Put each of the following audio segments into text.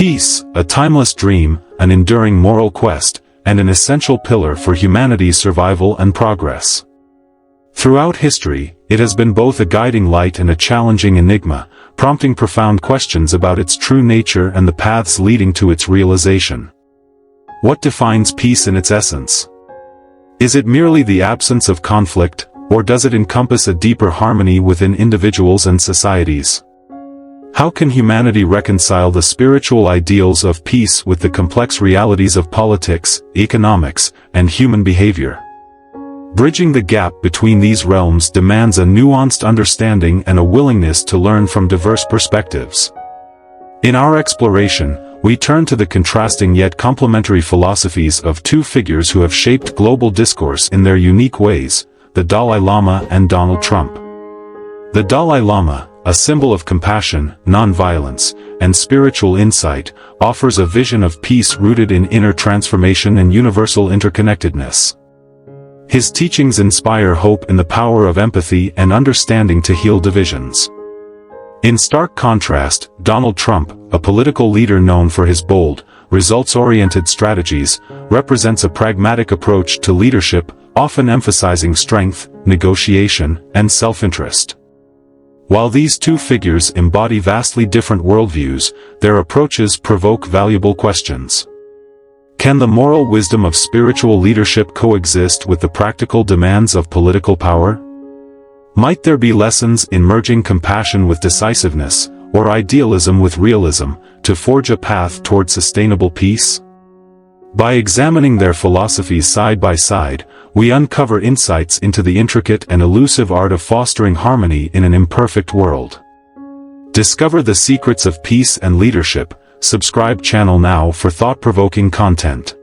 Peace, a timeless dream, an enduring moral quest, and an essential pillar for humanity's survival and progress. Throughout history, it has been both a guiding light and a challenging enigma, prompting profound questions about its true nature and the paths leading to its realization. What defines peace in its essence? Is it merely the absence of conflict, or does it encompass a deeper harmony within individuals and societies? How can humanity reconcile the spiritual ideals of peace with the complex realities of politics, economics, and human behavior? Bridging the gap between these realms demands a nuanced understanding and a willingness to learn from diverse perspectives. In our exploration, we turn to the contrasting yet complementary philosophies of two figures who have shaped global discourse in their unique ways, the Dalai Lama and Donald Trump. The Dalai Lama, a symbol of compassion, nonviolence, and spiritual insight, offers a vision of peace rooted in inner transformation and universal interconnectedness. His teachings inspire hope in the power of empathy and understanding to heal divisions. In stark contrast, Donald Trump, a political leader known for his bold, results-oriented strategies, represents a pragmatic approach to leadership, often emphasizing strength, negotiation, and self-interest. While these two figures embody vastly different worldviews, their approaches provoke valuable questions. Can the moral wisdom of spiritual leadership coexist with the practical demands of political power? Might there be lessons in merging compassion with decisiveness, or idealism with realism, to forge a path toward sustainable peace? By examining their philosophies side by side, we uncover insights into the intricate and elusive art of fostering harmony in an imperfect world. Discover the secrets of peace and leadership. Subscribe channel now for thought-provoking content.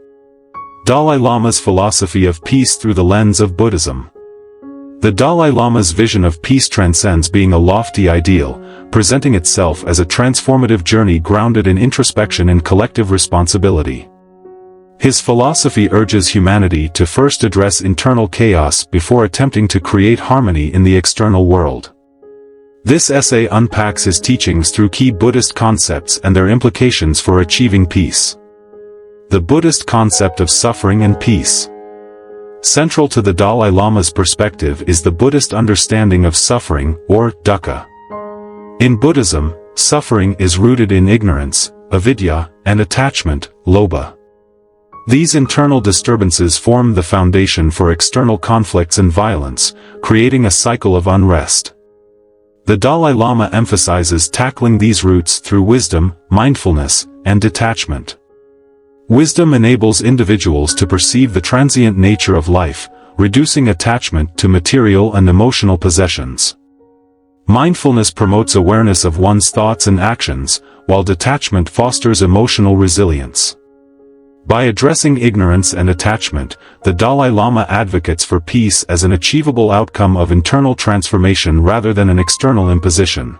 Dalai Lama's philosophy of peace through the lens of Buddhism. The Dalai Lama's vision of peace transcends being a lofty ideal, presenting itself as a transformative journey grounded in introspection and collective responsibility. His philosophy urges humanity to first address internal chaos before attempting to create harmony in the external world. This essay unpacks his teachings through key Buddhist concepts and their implications for achieving peace. The Buddhist concept of suffering and peace. Central to the Dalai Lama's perspective is the Buddhist understanding of suffering, or dukkha. In Buddhism, suffering is rooted in ignorance, avidya, and attachment, lobha. These internal disturbances form the foundation for external conflicts and violence, creating a cycle of unrest. The Dalai Lama emphasizes tackling these roots through wisdom, mindfulness, and detachment. Wisdom enables individuals to perceive the transient nature of life, reducing attachment to material and emotional possessions. Mindfulness promotes awareness of one's thoughts and actions, while detachment fosters emotional resilience. By addressing ignorance and attachment, the Dalai Lama advocates for peace as an achievable outcome of internal transformation rather than an external imposition.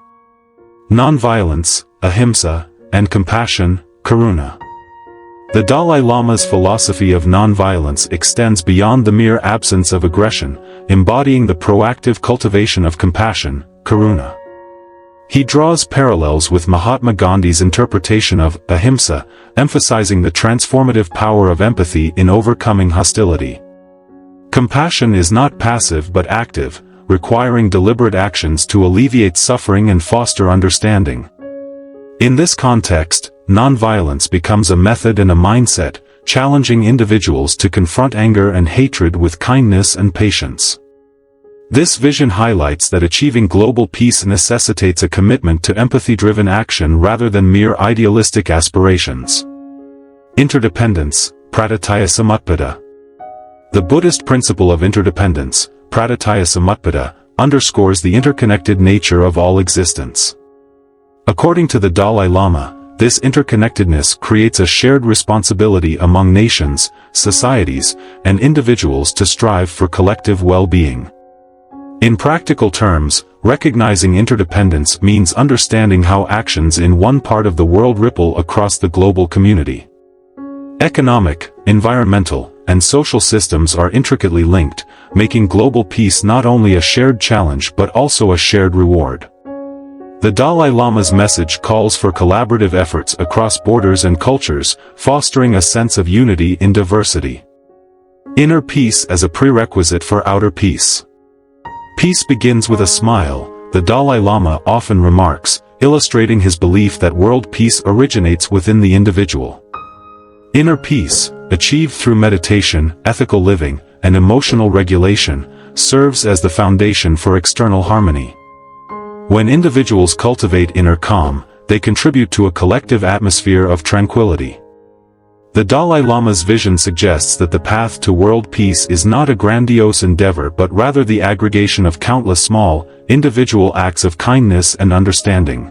Nonviolence, ahimsa, and compassion, karuna. The Dalai Lama's philosophy of nonviolence extends beyond the mere absence of aggression, embodying the proactive cultivation of compassion, karuna. He draws parallels with Mahatma Gandhi's interpretation of ahimsa, emphasizing the transformative power of empathy in overcoming hostility. Compassion is not passive but active, requiring deliberate actions to alleviate suffering and foster understanding. In this context, nonviolence becomes a method and a mindset, challenging individuals to confront anger and hatred with kindness and patience. This vision highlights that achieving global peace necessitates a commitment to empathy-driven action rather than mere idealistic aspirations. Interdependence, praditya samutpada. The Buddhist principle of interdependence, praditya samutpada, underscores the interconnected nature of all existence. According to the Dalai Lama, this interconnectedness creates a shared responsibility among nations, societies, and individuals to strive for collective well-being. In practical terms, recognizing interdependence means understanding how actions in one part of the world ripple across the global community. Economic, environmental, and social systems are intricately linked, making global peace not only a shared challenge but also a shared reward. The Dalai Lama's message calls for collaborative efforts across borders and cultures, fostering a sense of unity in diversity. Inner peace as a prerequisite for outer peace. Peace begins with a smile, the Dalai Lama often remarks, illustrating his belief that world peace originates within the individual. Inner peace, achieved through meditation, ethical living, and emotional regulation, serves as the foundation for external harmony. When individuals cultivate inner calm, they contribute to a collective atmosphere of tranquility. The Dalai Lama's vision suggests that the path to world peace is not a grandiose endeavor but rather the aggregation of countless small, individual acts of kindness and understanding.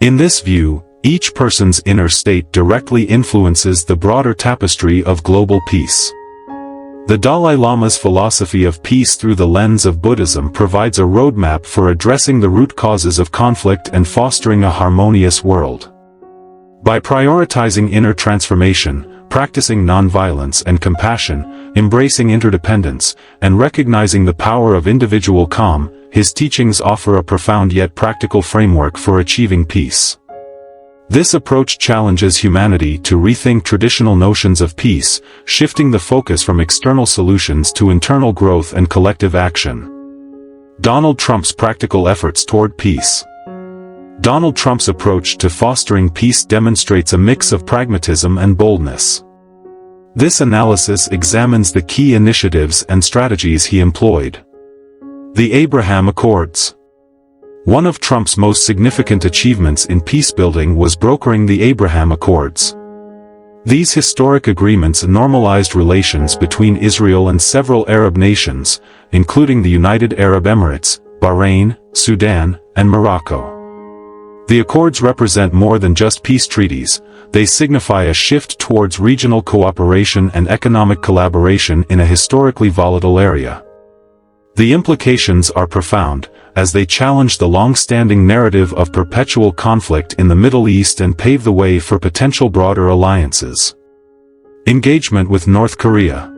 In this view, each person's inner state directly influences the broader tapestry of global peace. The Dalai Lama's philosophy of peace through the lens of Buddhism provides a roadmap for addressing the root causes of conflict and fostering a harmonious world. By prioritizing inner transformation, practicing nonviolence and compassion, embracing interdependence, and recognizing the power of individual calm, his teachings offer a profound yet practical framework for achieving peace. This approach challenges humanity to rethink traditional notions of peace, shifting the focus from external solutions to internal growth and collective action. Donald Trump's practical efforts toward peace. Donald Trump's approach to fostering peace demonstrates a mix of pragmatism and boldness. This analysis examines the key initiatives and strategies he employed. The Abraham Accords. One of Trump's most significant achievements in peacebuilding was brokering the Abraham Accords. These historic agreements normalized relations between Israel and several Arab nations, including the United Arab Emirates, Bahrain, Sudan, and Morocco. The accords represent more than just peace treaties, they signify a shift towards regional cooperation and economic collaboration in a historically volatile area. The implications are profound, as they challenge the long-standing narrative of perpetual conflict in the Middle East and pave the way for potential broader alliances. Engagement with North Korea.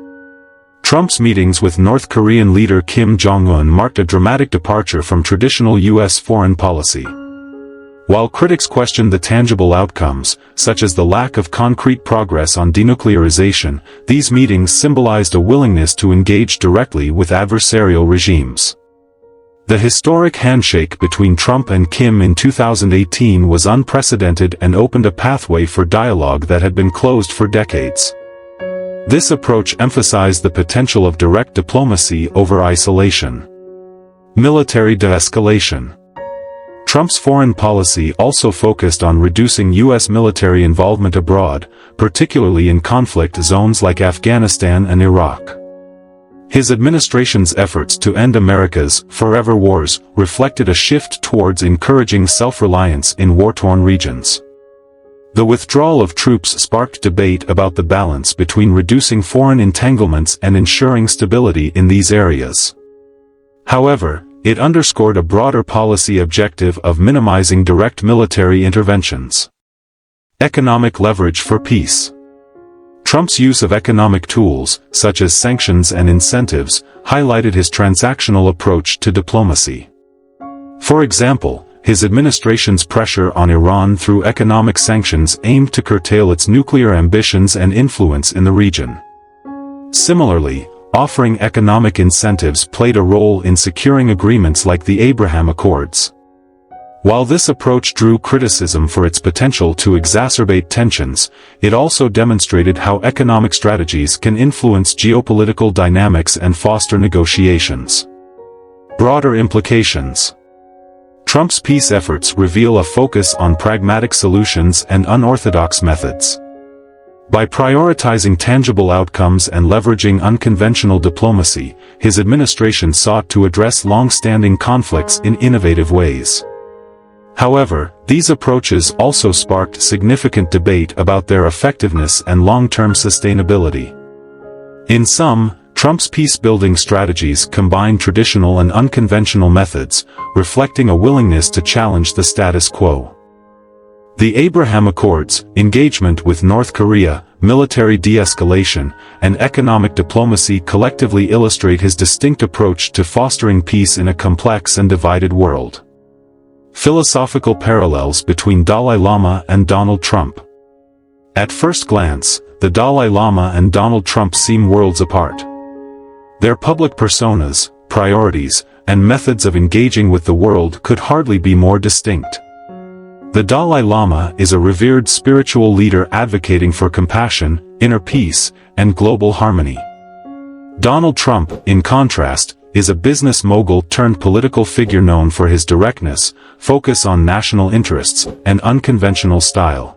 Trump's meetings with North Korean leader Kim Jong-un marked a dramatic departure from traditional U.S. foreign policy. While critics questioned the tangible outcomes, such as the lack of concrete progress on denuclearization, these meetings symbolized a willingness to engage directly with adversarial regimes. The historic handshake between Trump and Kim in 2018 was unprecedented and opened a pathway for dialogue that had been closed for decades. This approach emphasized the potential of direct diplomacy over isolation. Military de-escalation. Trump's foreign policy also focused on reducing U.S. military involvement abroad, particularly in conflict zones like Afghanistan and Iraq. His administration's efforts to end America's forever wars reflected a shift towards encouraging self-reliance in war-torn regions. The withdrawal of troops sparked debate about the balance between reducing foreign entanglements and ensuring stability in these areas. However, it underscored a broader policy objective of minimizing direct military interventions. Economic leverage for peace. Trump's use of economic tools, such as sanctions and incentives, highlighted his transactional approach to diplomacy. For example, his administration's pressure on Iran through economic sanctions aimed to curtail its nuclear ambitions and influence in the region. Similarly, offering economic incentives played a role in securing agreements like the Abraham Accords. While this approach drew criticism for its potential to exacerbate tensions, it also demonstrated how economic strategies can influence geopolitical dynamics and foster negotiations. Broader implications. Trump's peace efforts reveal a focus on pragmatic solutions and unorthodox methods. By prioritizing tangible outcomes and leveraging unconventional diplomacy, his administration sought to address long-standing conflicts in innovative ways. However, these approaches also sparked significant debate about their effectiveness and long-term sustainability. In sum, Trump's peace-building strategies combine traditional and unconventional methods, reflecting a willingness to challenge the status quo. The Abraham Accords, engagement with North Korea, military de-escalation, and economic diplomacy collectively illustrate his distinct approach to fostering peace in a complex and divided world. Philosophical parallels between Dalai Lama and Donald Trump. At first glance, the Dalai Lama and Donald Trump seem worlds apart. Their public personas, priorities, and methods of engaging with the world could hardly be more distinct. The Dalai Lama is a revered spiritual leader advocating for compassion, inner peace, and global harmony. Donald Trump, in contrast, is a business mogul turned political figure known for his directness, focus on national interests, and unconventional style.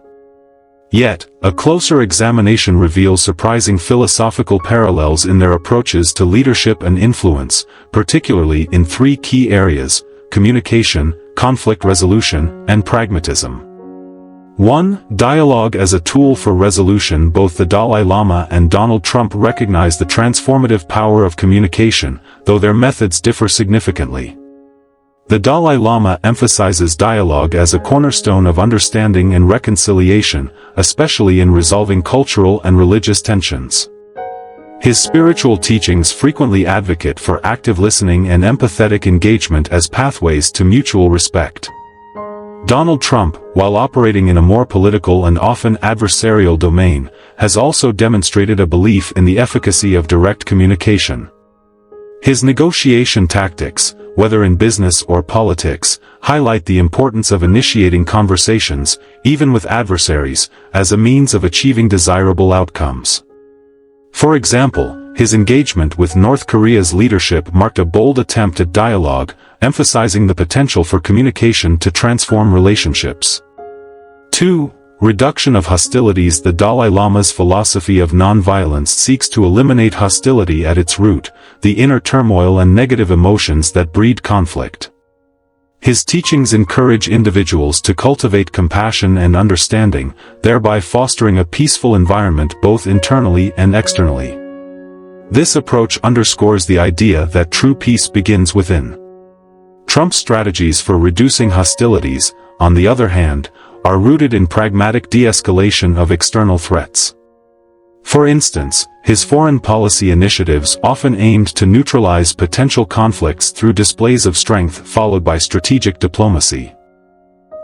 Yet, a closer examination reveals surprising philosophical parallels in their approaches to leadership and influence, particularly in three key areas: communication, conflict resolution, and pragmatism. 1. Dialogue as a tool for resolution. Both the Dalai Lama and Donald Trump recognize the transformative power of communication, though their methods differ significantly. The Dalai Lama emphasizes dialogue as a cornerstone of understanding and reconciliation, especially in resolving cultural and religious tensions. His spiritual teachings frequently advocate for active listening and empathetic engagement as pathways to mutual respect. Donald Trump, while operating in a more political and often adversarial domain, has also demonstrated a belief in the efficacy of direct communication. His negotiation tactics, whether in business or politics, highlight the importance of initiating conversations, even with adversaries, as a means of achieving desirable outcomes. For example, his engagement with North Korea's leadership marked a bold attempt at dialogue, emphasizing the potential for communication to transform relationships. 2. Reduction of hostilities. The Dalai Lama's philosophy of nonviolence seeks to eliminate hostility at its root, the inner turmoil and negative emotions that breed conflict. His teachings encourage individuals to cultivate compassion and understanding, thereby fostering a peaceful environment both internally and externally. This approach underscores the idea that true peace begins within. Trump's strategies for reducing hostilities, on the other hand, are rooted in pragmatic de-escalation of external threats. For instance, his foreign policy initiatives often aimed to neutralize potential conflicts through displays of strength followed by strategic diplomacy.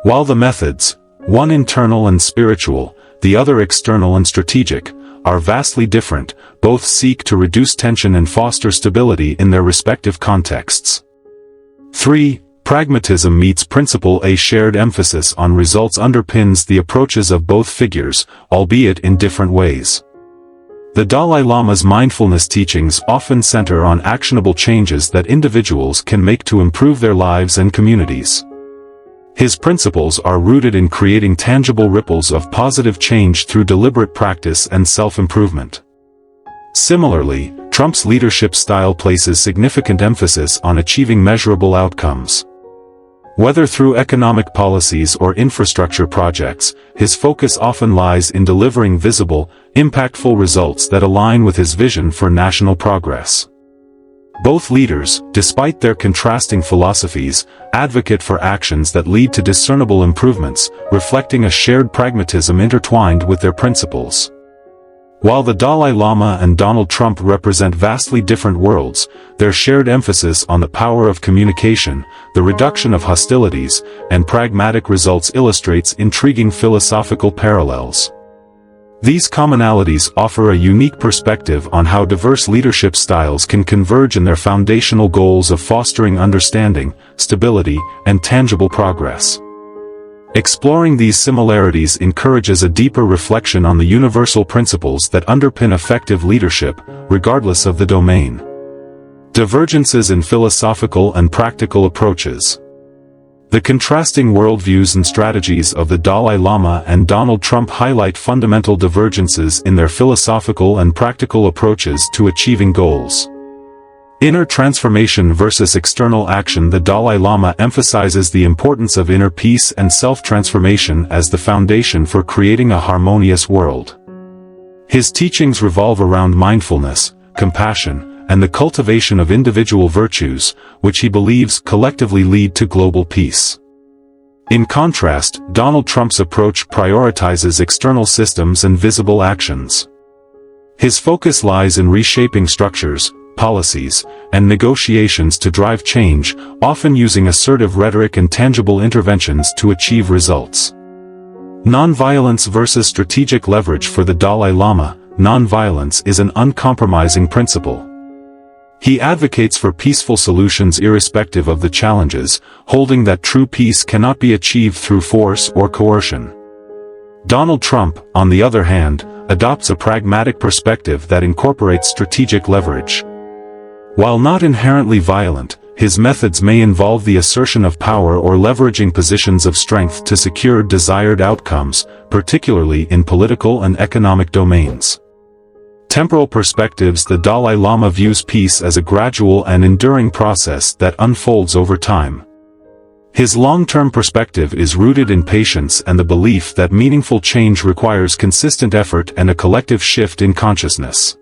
While the methods, one internal and spiritual, the other external and strategic, are vastly different, both seek to reduce tension and foster stability in their respective contexts. 3. Pragmatism meets principle. A shared emphasis on results underpins the approaches of both figures, albeit in different ways. The Dalai Lama's mindfulness teachings often center on actionable changes that individuals can make to improve their lives and communities. His principles are rooted in creating tangible ripples of positive change through deliberate practice and self-improvement. Similarly, Trump's leadership style places significant emphasis on achieving measurable outcomes. Whether through economic policies or infrastructure projects, his focus often lies in delivering visible, impactful results that align with his vision for national progress. Both leaders, despite their contrasting philosophies, advocate for actions that lead to discernible improvements, reflecting a shared pragmatism intertwined with their principles. While the Dalai Lama and Donald Trump represent vastly different worlds, their shared emphasis on the power of communication, the reduction of hostilities, and pragmatic results illustrates intriguing philosophical parallels. These commonalities offer a unique perspective on how diverse leadership styles can converge in their foundational goals of fostering understanding, stability, and tangible progress. Exploring these similarities encourages a deeper reflection on the universal principles that underpin effective leadership, regardless of the domain. Divergences in philosophical and practical approaches. The contrasting worldviews and strategies of the Dalai Lama and Donald Trump highlight fundamental divergences in their philosophical and practical approaches to achieving goals. Inner transformation versus external action. The Dalai Lama emphasizes the importance of inner peace and self-transformation as the foundation for creating a harmonious world. His teachings revolve around mindfulness, compassion, and the cultivation of individual virtues, which he believes collectively lead to global peace. In contrast, Donald Trump's approach prioritizes external systems and visible actions. His focus lies in reshaping structures, policies, and negotiations to drive change, often using assertive rhetoric and tangible interventions to achieve results. Nonviolence versus strategic leverage. For the Dalai Lama, nonviolence is an uncompromising principle. He advocates for peaceful solutions irrespective of the challenges, holding that true peace cannot be achieved through force or coercion. Donald Trump, on the other hand, adopts a pragmatic perspective that incorporates strategic leverage. While not inherently violent, his methods may involve the assertion of power or leveraging positions of strength to secure desired outcomes, particularly in political and economic domains. Temporal perspectives. The Dalai Lama views peace as a gradual and enduring process that unfolds over time. His long-term perspective is rooted in patience and the belief that meaningful change requires consistent effort and a collective shift in consciousness.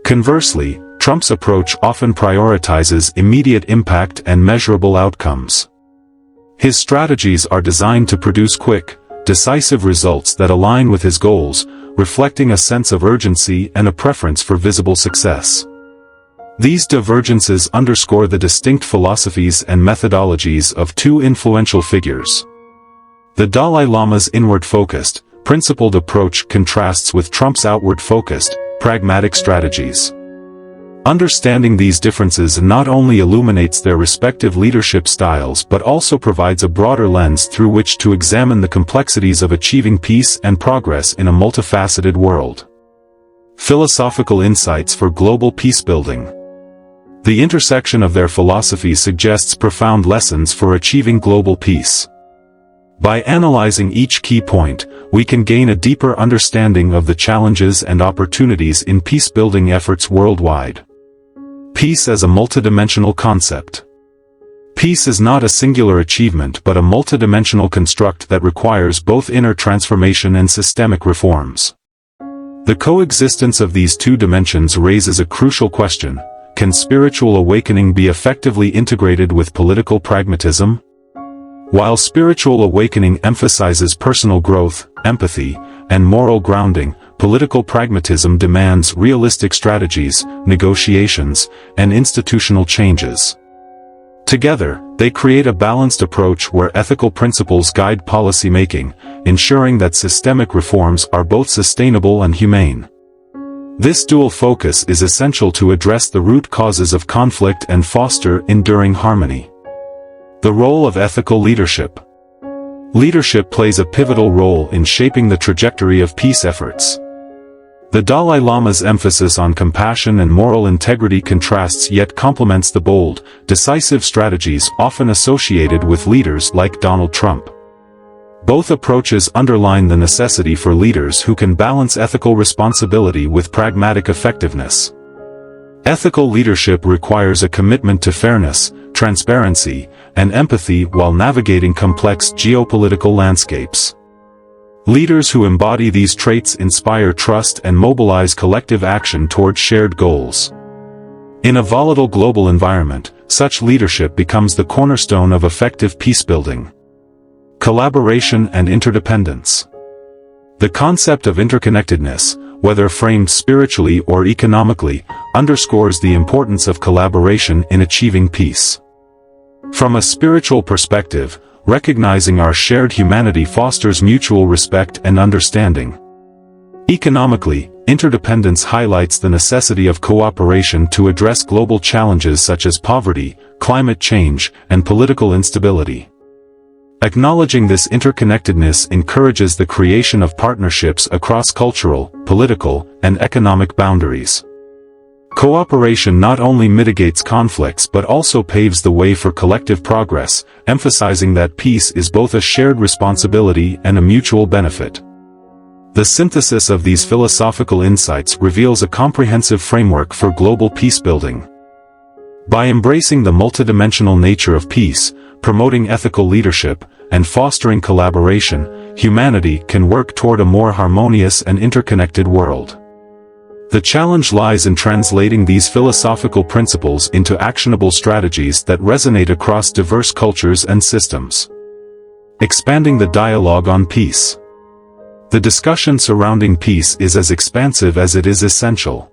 Conversely, Trump's approach often prioritizes immediate impact and measurable outcomes. His strategies are designed to produce quick, decisive results that align with his goals, reflecting a sense of urgency and a preference for visible success. These divergences underscore the distinct philosophies and methodologies of two influential figures. The Dalai Lama's inward-focused, principled approach contrasts with Trump's outward-focused, pragmatic strategies. Understanding these differences not only illuminates their respective leadership styles but also provides a broader lens through which to examine the complexities of achieving peace and progress in a multifaceted world. Philosophical insights for global peacebuilding. The intersection of their philosophy suggests profound lessons for achieving global peace. By analyzing each key point, we can gain a deeper understanding of the challenges and opportunities in peacebuilding efforts worldwide. Peace as a multidimensional concept. Peace is not a singular achievement but a multidimensional construct that requires both inner transformation and systemic reforms. The coexistence of these two dimensions raises a crucial question: can spiritual awakening be effectively integrated with political pragmatism? While spiritual awakening emphasizes personal growth, empathy, and moral grounding, political pragmatism demands realistic strategies, negotiations, and institutional changes. Together, they create a balanced approach where ethical principles guide policy-making, ensuring that systemic reforms are both sustainable and humane. This dual focus is essential to address the root causes of conflict and foster enduring harmony. The role of ethical leadership. Leadership plays a pivotal role in shaping the trajectory of peace efforts. The Dalai Lama's emphasis on compassion and moral integrity contrasts yet complements the bold, decisive strategies often associated with leaders like Donald Trump. Both approaches underline the necessity for leaders who can balance ethical responsibility with pragmatic effectiveness. Ethical leadership requires a commitment to fairness, transparency, and empathy while navigating complex geopolitical landscapes. Leaders who embody these traits inspire trust and mobilize collective action toward shared goals. In a volatile global environment, such leadership becomes the cornerstone of effective peacebuilding. Collaboration and interdependence. The concept of interconnectedness, whether framed spiritually or economically, underscores the importance of collaboration in achieving peace. From a spiritual perspective, recognizing our shared humanity fosters mutual respect and understanding. Economically, interdependence highlights the necessity of cooperation to address global challenges such as poverty, climate change, and political instability. Acknowledging this interconnectedness encourages the creation of partnerships across cultural, political, and economic boundaries. Cooperation not only mitigates conflicts but also paves the way for collective progress, emphasizing that peace is both a shared responsibility and a mutual benefit. The synthesis of these philosophical insights reveals a comprehensive framework for global peacebuilding. By embracing the multidimensional nature of peace, promoting ethical leadership, and fostering collaboration, humanity can work toward a more harmonious and interconnected world. The challenge lies in translating these philosophical principles into actionable strategies that resonate across diverse cultures and systems. Expanding the dialogue on peace. The discussion surrounding peace is as expansive as it is essential.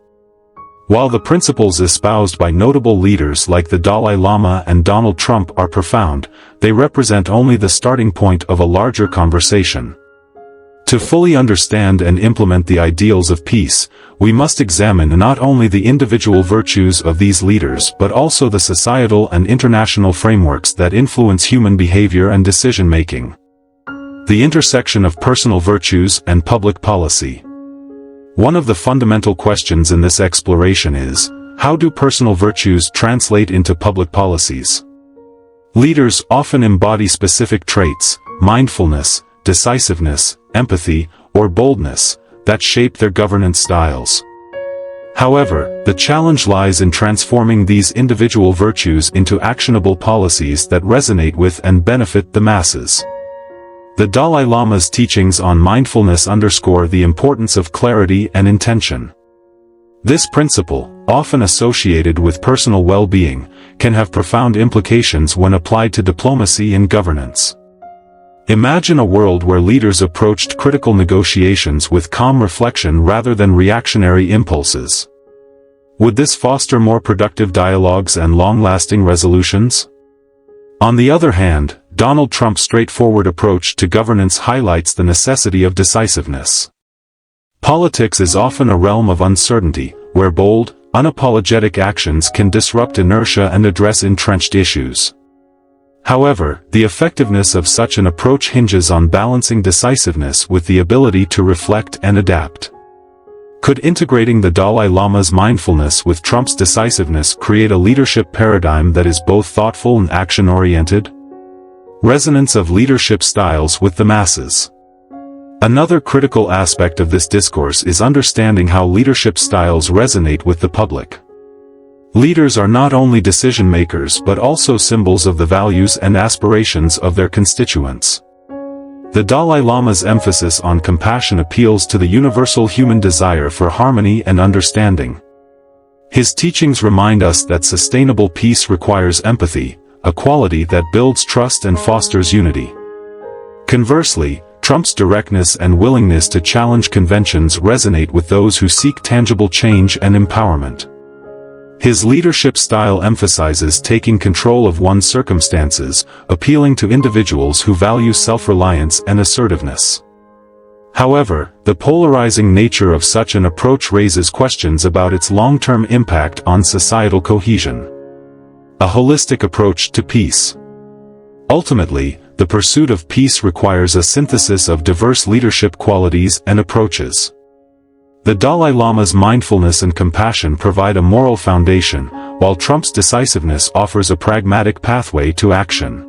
While the principles espoused by notable leaders like the Dalai Lama and Donald Trump are profound, they represent only the starting point of a larger conversation. To fully understand and implement the ideals of peace, we must examine not only the individual virtues of these leaders but also the societal and international frameworks that influence human behavior and decision-making. The intersection of personal virtues and public policy. One of the fundamental questions in this exploration is, how do personal virtues translate into public policies? Leaders often embody specific traits, mindfulness, decisiveness, empathy, or boldness, that shape their governance styles. However, the challenge lies in transforming these individual virtues into actionable policies that resonate with and benefit the masses. The Dalai Lama's teachings on mindfulness underscore the importance of clarity and intention. This principle, often associated with personal well-being, can have profound implications when applied to diplomacy and governance. Imagine a world where leaders approached critical negotiations with calm reflection rather than reactionary impulses. Would this foster more productive dialogues and long-lasting resolutions? On the other hand, Donald Trump's straightforward approach to governance highlights the necessity of decisiveness. Politics is often a realm of uncertainty, where bold, unapologetic actions can disrupt inertia and address entrenched issues. However, the effectiveness of such an approach hinges on balancing decisiveness with the ability to reflect and adapt. Could integrating the Dalai Lama's mindfulness with Trump's decisiveness create a leadership paradigm that is both thoughtful and action-oriented? Resonance of leadership styles with the masses. Another critical aspect of this discourse is understanding how leadership styles resonate with the public. Leaders are not only decision-makers but also symbols of the values and aspirations of their constituents. The Dalai Lama's emphasis on compassion appeals to the universal human desire for harmony and understanding. His teachings remind us that sustainable peace requires empathy, a quality that builds trust and fosters unity. Conversely, Trump's directness and willingness to challenge conventions resonate with those who seek tangible change and empowerment. His leadership style emphasizes taking control of one's circumstances, appealing to individuals who value self-reliance and assertiveness. However, the polarizing nature of such an approach raises questions about its long-term impact on societal cohesion. A holistic approach to peace. Ultimately, the pursuit of peace requires a synthesis of diverse leadership qualities and approaches. The Dalai Lama's mindfulness and compassion provide a moral foundation, while Trump's decisiveness offers a pragmatic pathway to action.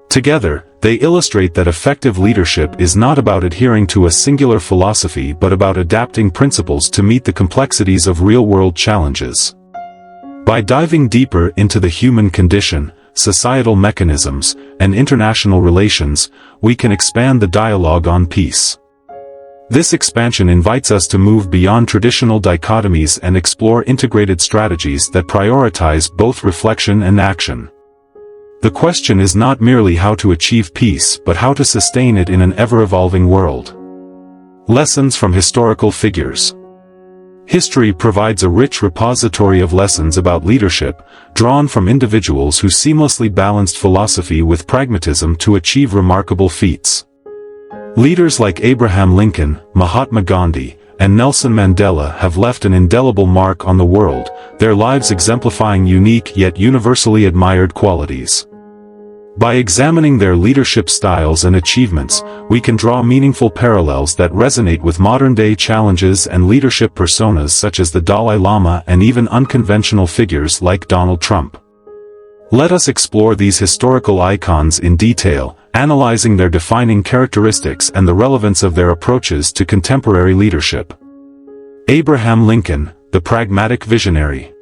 Together, they illustrate that effective leadership is not about adhering to a singular philosophy but about adapting principles to meet the complexities of real-world challenges. By diving deeper into the human condition, societal mechanisms, and international relations, we can expand the dialogue on peace. This expansion invites us to move beyond traditional dichotomies and explore integrated strategies that prioritize both reflection and action. The question is not merely how to achieve peace but how to sustain it in an ever-evolving world. Lessons from historical figures. History provides a rich repository of lessons about leadership, drawn from individuals who seamlessly balanced philosophy with pragmatism to achieve remarkable feats. Leaders like Abraham Lincoln, Mahatma Gandhi, and Nelson Mandela have left an indelible mark on the world, their lives exemplifying unique yet universally admired qualities. By examining their leadership styles and achievements, we can draw meaningful parallels that resonate with modern-day challenges and leadership personas such as the Dalai Lama and even unconventional figures like Donald Trump. Let us explore these historical icons in detail, analyzing their defining characteristics and the relevance of their approaches to contemporary leadership. Abraham Lincoln, the pragmatic visionary.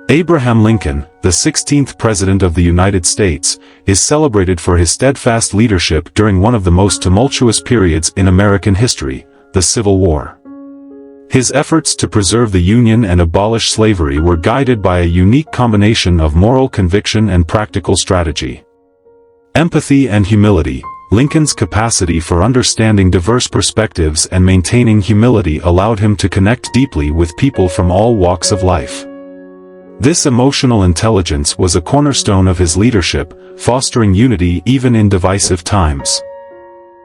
Abraham Lincoln, the 16th President of the United States, is celebrated for his steadfast leadership during one of the most tumultuous periods in American history, the Civil War. His efforts to preserve the Union and abolish slavery were guided by a unique combination of moral conviction and practical strategy. Empathy and humility. Lincoln's capacity for understanding diverse perspectives and maintaining humility allowed him to connect deeply with people from all walks of life. This emotional intelligence was a cornerstone of his leadership, fostering unity even in divisive times.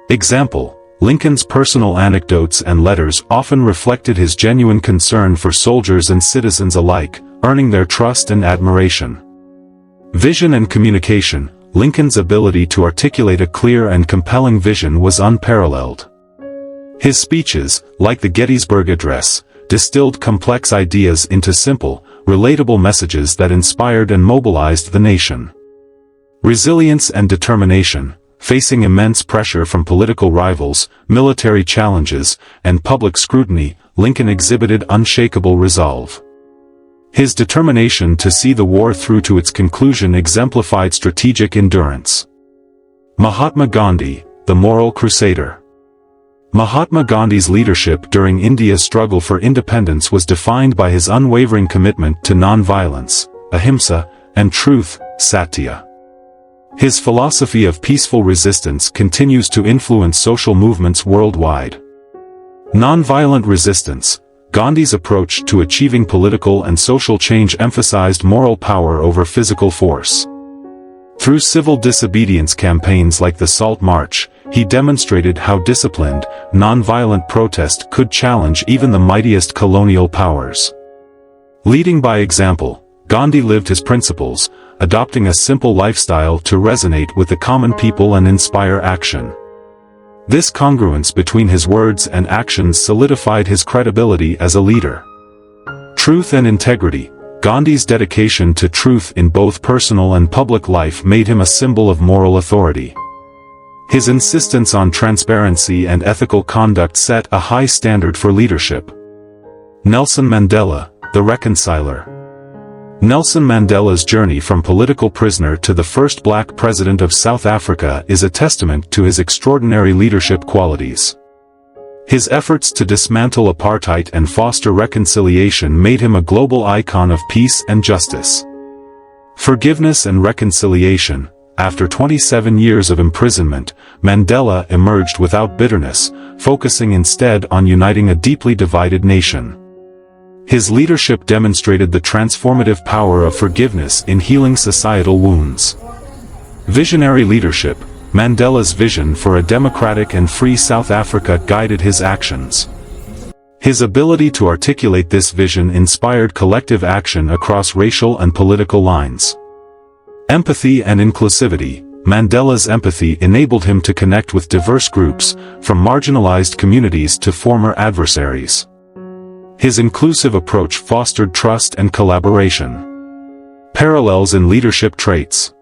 Example: Lincoln's personal anecdotes and letters often reflected his genuine concern for soldiers and citizens alike, earning their trust and admiration. Vision and communication: Lincoln's ability to articulate a clear and compelling vision was unparalleled. His speeches, like the Gettysburg Address, distilled complex ideas into simple, relatable messages that inspired and mobilized the nation. Resilience and determination: facing immense pressure from political rivals, military challenges, and public scrutiny, Lincoln exhibited unshakable resolve. His determination to see the war through to its conclusion exemplified strategic endurance. Mahatma Gandhi, the moral crusader. Mahatma Gandhi's leadership during India's struggle for independence was defined by his unwavering commitment to nonviolence, ahimsa, and truth, satya. His philosophy of peaceful resistance continues to influence social movements worldwide. Nonviolent resistance: Gandhi's approach to achieving political and social change emphasized moral power over physical force. Through civil disobedience campaigns like the Salt March, he demonstrated how disciplined, nonviolent protest could challenge even the mightiest colonial powers. Leading by example, Gandhi lived his principles, adopting a simple lifestyle to resonate with the common people and inspire action. This congruence between his words and actions solidified his credibility as a leader. Truth and integrity: Gandhi's dedication to truth in both personal and public life made him a symbol of moral authority. His insistence on transparency and ethical conduct set a high standard for leadership. Nelson Mandela, the reconciler. Nelson Mandela's journey from political prisoner to the first black president of South Africa is a testament to his extraordinary leadership qualities. His efforts to dismantle apartheid and foster reconciliation made him a global icon of peace and justice. Forgiveness and reconciliation: after 27 years of imprisonment, Mandela emerged without bitterness, focusing instead on uniting a deeply divided nation. His leadership demonstrated the transformative power of forgiveness in healing societal wounds. Visionary leadership: Mandela's vision for a democratic and free South Africa guided his actions. His ability to articulate this vision inspired collective action across racial and political lines. Empathy and inclusivity: Mandela's empathy enabled him to connect with diverse groups, from marginalized communities to former adversaries. His inclusive approach fostered trust and collaboration. Parallels in leadership traits: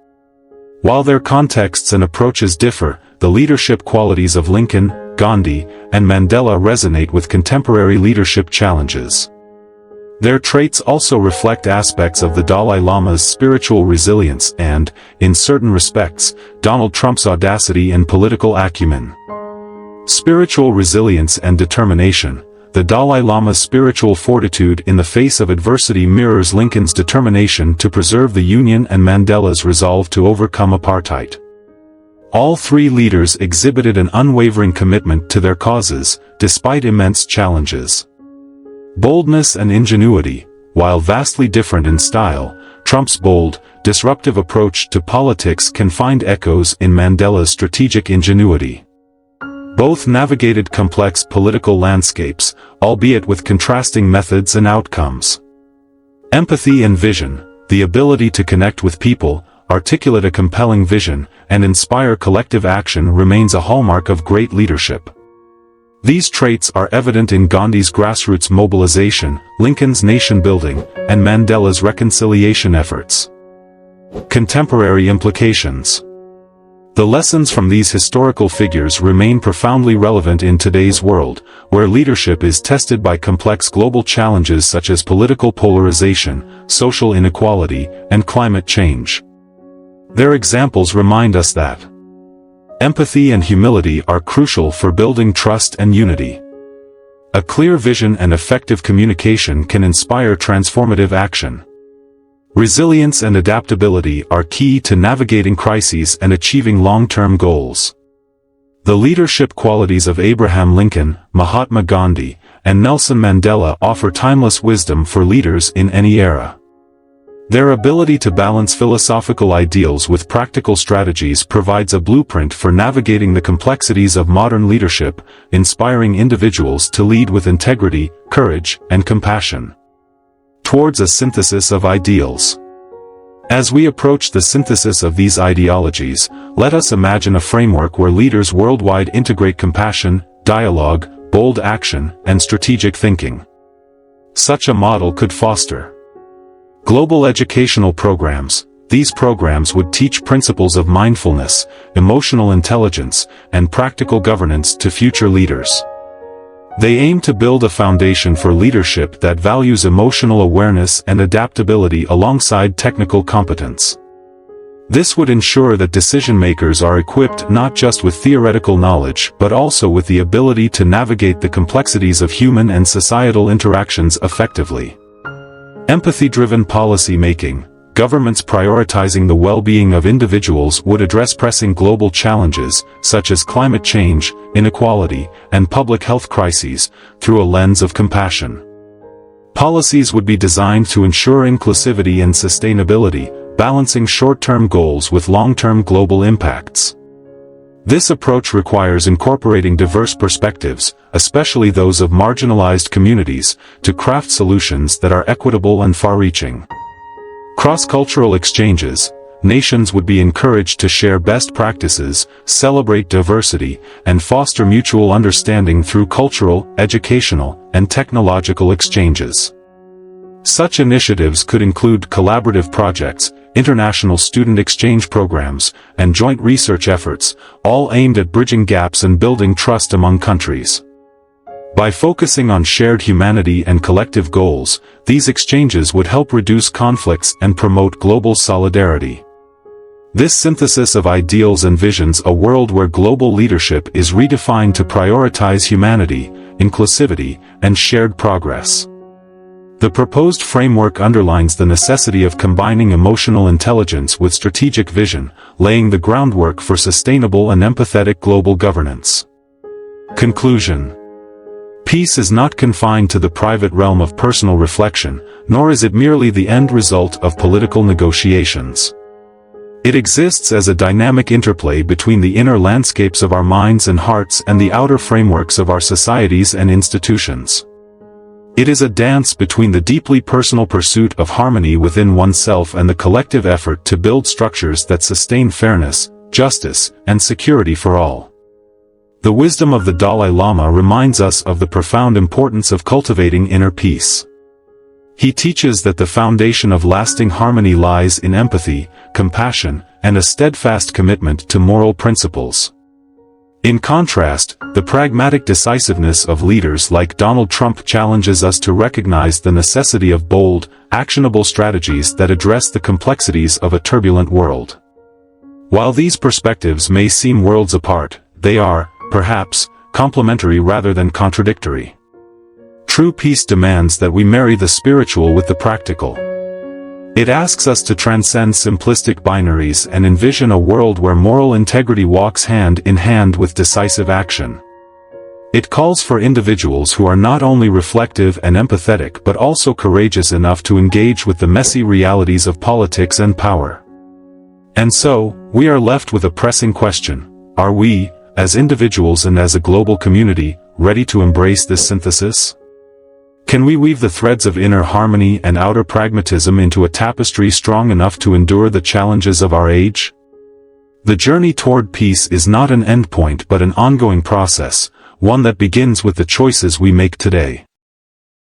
while their contexts and approaches differ, the leadership qualities of Lincoln, Gandhi, and Mandela resonate with contemporary leadership challenges. Their traits also reflect aspects of the Dalai Lama's spiritual resilience and, in certain respects, Donald Trump's audacity and political acumen. Spiritual resilience and determination: the Dalai Lama's spiritual fortitude in the face of adversity mirrors Lincoln's determination to preserve the Union and Mandela's resolve to overcome apartheid. All three leaders exhibited an unwavering commitment to their causes, despite immense challenges. Boldness and ingenuity: while vastly different in style, Trump's bold, disruptive approach to politics can find echoes in Mandela's strategic ingenuity. Both navigated complex political landscapes, albeit with contrasting methods and outcomes. Empathy and vision: the ability to connect with people, articulate a compelling vision, and inspire collective action remains a hallmark of great leadership. These traits are evident in Gandhi's grassroots mobilization, Lincoln's nation-building, and Mandela's reconciliation efforts. Contemporary implications: the lessons from these historical figures remain profoundly relevant in today's world, where leadership is tested by complex global challenges such as political polarization, social inequality, and climate change. Their examples remind us that empathy and humility are crucial for building trust and unity. A clear vision and effective communication can inspire transformative action. Resilience and adaptability are key to navigating crises and achieving long-term goals. The leadership qualities of Abraham Lincoln, Mahatma Gandhi, and Nelson Mandela offer timeless wisdom for leaders in any era. Their ability to balance philosophical ideals with practical strategies provides a blueprint for navigating the complexities of modern leadership, inspiring individuals to lead with integrity, courage, and compassion. Towards a synthesis of ideals. As we approach the synthesis of these ideologies, let us imagine a framework where leaders worldwide integrate compassion, dialogue, bold action, and strategic thinking. Such a model could foster global educational programs. These programs would teach principles of mindfulness, emotional intelligence, and practical governance to future leaders. They aim to build a foundation for leadership that values emotional awareness and adaptability alongside technical competence. This would ensure that decision-makers are equipped not just with theoretical knowledge but also with the ability to navigate the complexities of human and societal interactions effectively. Empathy-driven policy making. Governments prioritizing the well-being of individuals would address pressing global challenges, such as climate change, inequality, and public health crises, through a lens of compassion. Policies would be designed to ensure inclusivity and sustainability, balancing short-term goals with long-term global impacts. This approach requires incorporating diverse perspectives, especially those of marginalized communities, to craft solutions that are equitable and far-reaching. Cross-cultural exchanges. Nations would be encouraged to share best practices, celebrate diversity, and foster mutual understanding through cultural, educational, and technological exchanges. Such initiatives could include collaborative projects, international student exchange programs, and joint research efforts, all aimed at bridging gaps and building trust among countries. By focusing on shared humanity and collective goals, these exchanges would help reduce conflicts and promote global solidarity. This synthesis of ideals envisions a world where global leadership is redefined to prioritize humanity, inclusivity, and shared progress. The proposed framework underlines the necessity of combining emotional intelligence with strategic vision, laying the groundwork for sustainable and empathetic global governance. Conclusion. Peace is not confined to the private realm of personal reflection, nor is it merely the end result of political negotiations. It exists as a dynamic interplay between the inner landscapes of our minds and hearts and the outer frameworks of our societies and institutions. It is a dance between the deeply personal pursuit of harmony within oneself and the collective effort to build structures that sustain fairness, justice, and security for all. The wisdom of the Dalai Lama reminds us of the profound importance of cultivating inner peace. He teaches that the foundation of lasting harmony lies in empathy, compassion, and a steadfast commitment to moral principles. In contrast, the pragmatic decisiveness of leaders like Donald Trump challenges us to recognize the necessity of bold, actionable strategies that address the complexities of a turbulent world. While these perspectives may seem worlds apart, they are, perhaps, complementary rather than contradictory. True peace demands that we marry the spiritual with the practical. It asks us to transcend simplistic binaries and envision a world where moral integrity walks hand in hand with decisive action. It calls for individuals who are not only reflective and empathetic but also courageous enough to engage with the messy realities of politics and power. And so, we are left with a pressing question: are we, as individuals and as a global community, ready to embrace this synthesis? Can we weave the threads of inner harmony and outer pragmatism into a tapestry strong enough to endure the challenges of our age? The journey toward peace is not an endpoint but an ongoing process, one that begins with the choices we make today.